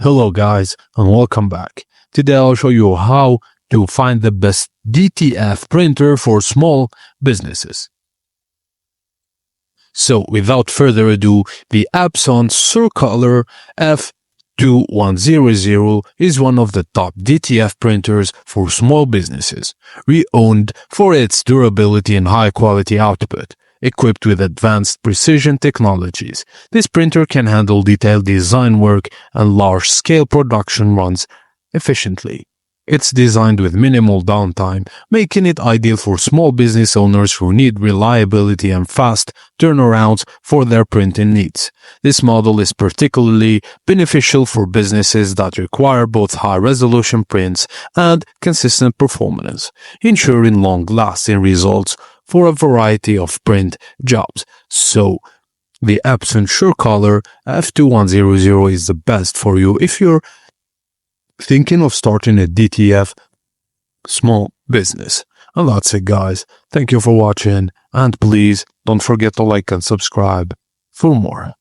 Hello guys and welcome back. Today I'll show you how to find the best DTF printer for small businesses. So without further ado, the Epson Surcolor F2100 is one of the top DTF printers for small businesses, renowned for its durability and high quality output. Equipped with advanced precision technologies, this printer can handle detailed design work and large-scale production runs efficiently. It's designed with minimal downtime, making it ideal for small business owners who need reliability and fast turnarounds for their printing needs. This model is particularly beneficial for businesses that require both high-resolution prints and consistent performance, ensuring long-lasting results for a variety of print jobs. So, the Epson Surcolor F2100 is the best for you if you're thinking of starting a DTF small business. And that's it, guys. Thank you for watching, and please don't forget to like and subscribe for more.